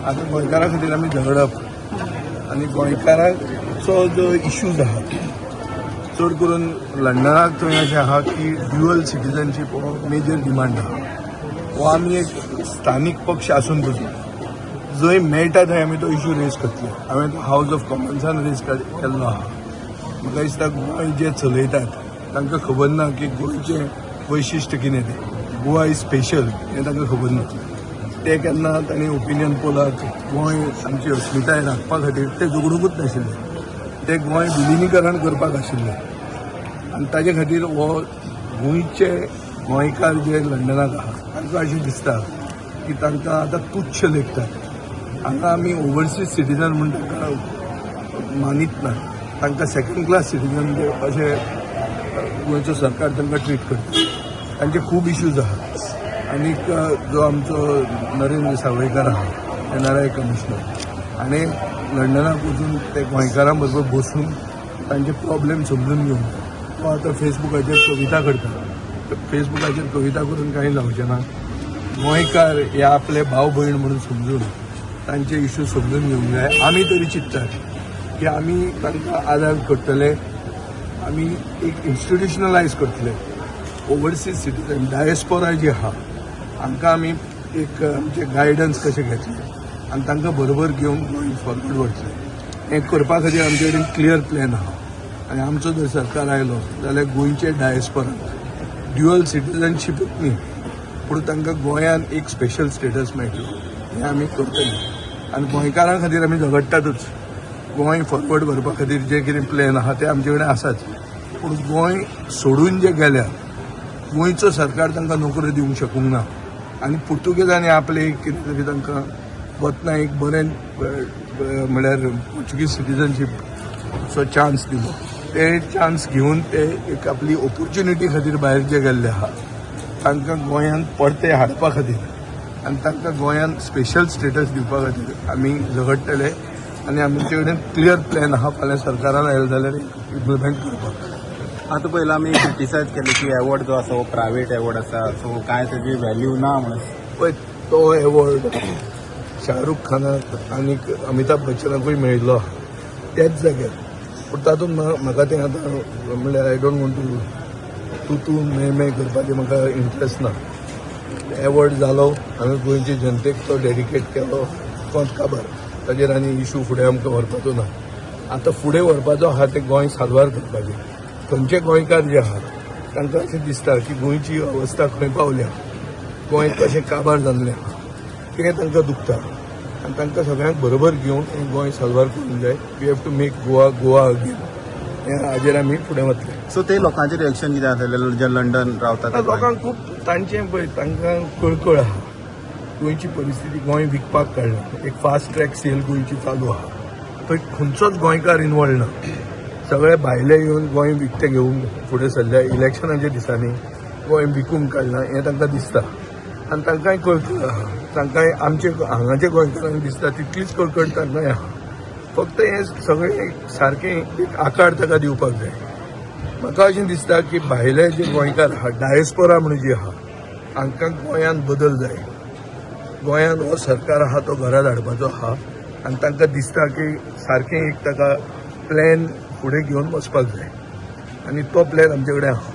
आता गोंयकारां खातीर आमी झगडप आनी गोंयकारांचो जो इश्यूज आहा चड करून लंडनाक थंय अशें आहा की ड्युअल सिटीजनशीप हो मेजर डिमांड आहा. हो आमी एक स्थानीक पक्ष आसून पसून जंय मेळटा थंय आमी तो इश्यू रेज करतले. हांवें तो हावज ऑफ कॉमन्सान रेज केल्लो आहा. म्हाका दिसता गोंय जे चलयतात तांकां खबर ना की गोंयचें वैशिश्ट कितें तें. गोवा इज स्पेशल हें तांकां खबर ना. ते केन्ना तांणी ओपिनियन पोलाक गोंय आमची अस्मिताय राखपा खातीर ते झगडूंकूच नाशिल्ले. ते गोंय विलिनीकरण करपाक आशिल्लें आनी ताजे खातीर हो गोंयचे गोंयकार जे लंडनाक आहा तांकां अशें दिसता की तांकां आतां तुच्छ लेखतात. हांगा आमी ओवरसीज सिटीजन म्हूण तांकां मानीत ना. तांकां सेकंड क्लास सिटीजन अशें गोंयचो सरकार तांकां ट्रीट करता. तांचे खूब इश्यूज आहा. आनीक जो आमचो नरेंद्र सावयकार आहा एनआरआय कमिशनर आनी लंडनाक वचून ते गोंयकारां बरोबर बसून तांचे प्रॉब्लेम समजून घेवन तो आतां फेसबुकाचेर कविता करता. फेसबुकाचेर कविता करून कांय जावचें ना. गोंयकार हे आपले भाव भयण म्हणून समजून तांचे इश्यू समजून घेवंक जाय. आमी तरी चिंततात की आमी तांकां आदार करतले. आमी एक इन्स्टिट्युशनलायज करतले. ओवरसीज सिटीजन डायस्पोरा जी आहा हांकां आमी एक आमचे गायडन्स कशें घेतले आनी तांकां बरोबर घेवन गोंय फॉरवर्ड वतले. हें करपा खातीर आमचे कडेन क्लियर प्लॅन आहा. आनी आमचो जर सरकार आयलो जाल्यार गोंयचे डायस्पोराक ड्युअल सिटीजनशीपच न्ही पूण तांकां गोंयान एक स्पेशल स्टेटस मेळटलो हें आमी करतले. आनी गोंयकारां खातीर आमी झगडटातूच. गोंय फॉरवर्ड करपा खातीर जे कितें प्लॅन आहा ते आमचे कडेन आसाच. पूण गोंय सोडून जे गेल्या गोंयचो सरकार तांकां नोकऱ्यो दिवंक शकूंक ना. आनी पुर्तुगेजांनी आपले कितें तरी तांकां वतना एक बरें म्हळ्यार पोर्चुगीज सिटीजनशीपचो चान्स दिलो. ते चान्स घेवन ते एक आपली ऑपॉर्च्युनिटी खातीर भायर जे गेल्ले आहा तांकां गोंयान परते हाडपा खातीर आनी तांकां गोंयान स्पेशल स्टेटस दिवपा खातीर आमी झगडटले. आनी आमचे कडेन क्लियर प्लॅन आहा फाल्यां सरकारान आयलो जाल्यार इम्प्लिमेंट करपाक. आता पहिलं आम्ही क्रिटिसायज केले की अवॉर्ड जो आसा हो प्रायव्हेट अवॉर्ड आसा सो काय त्याची व्हॅल्यू ना म्हणून. पळय तो अवॉर्ड शाहरुख खानाक आनी अमिताभ बच्चनाकूय मेळिल्लो आहा त्याच जाग्यार. पूण तातूंत म्हाका तें आतां म्हणल्यार आय डोंट वॉन्ट टू तूं मे करपाचें म्हाका इंट्रस्ट ना. अवॉर्ड जालो हांवें गोंयचे जनतेक तो डेडिकेट केलो कोंत काबार. ताजेर आनी इश्यू फुडें आमकां व्हरपाचो ना. आतां फुडें व्हरपाचो आहा तें गोंय साल्वार करपाचें. खंयचे गोंयकार जे आहात तांकां अशें दिसता की गोंयची अवस्था खंय पावल्या गोंय कशें काबार जाल्लें आहा तें तांकां दुखता. आनी तांकां सगळ्यांक बरोबर घेवन हें गोंय साल्वार करूंक जाय. We have to make Goa again. हें हाजेर आमी फुडें वतले. सो ते लोकांचें रिएक्शन कितें जातलें जे लंडन रावतात लोकांक खूब तांचें पळय तांकां कळकळ आहा. गोंयची परिस्थिती गोंय विकपाक काडला. एक फास्ट ट्रॅक सेल गोंयची चालू आहा. थंय खंयचोच गोंयकार इनवॉल्ड ना. सगळे भायले येवन गोंय विकते घेवून फुडें सरल्या. इलेक्शनाच्या दिसांनी गोंय विकूंक काडलां हें तांकां दिसता आनी तांकांय कळकळ आहा. तांकांय आमचे हांगाच्या गोंयकारांक दिसता तितलीच कळकळ तांकांय आहा. फक्त हें सगळें सारकें एक आकार ताका दिवपाक जाय. म्हाका अशें दिसता की भायले जे गोंयकार आहा डायस्पोरा म्हणून जी आहा हांकां गोंयान बदल जाय. गोंयान हो सरकार आहा तो घरा धाडपाचो आहा आनी तांकां दिसता की सारकें एक ताका प्लॅन फुडें घेवन वचपाक जाय आनी तो प्लॅन आमचे कडेन आहा.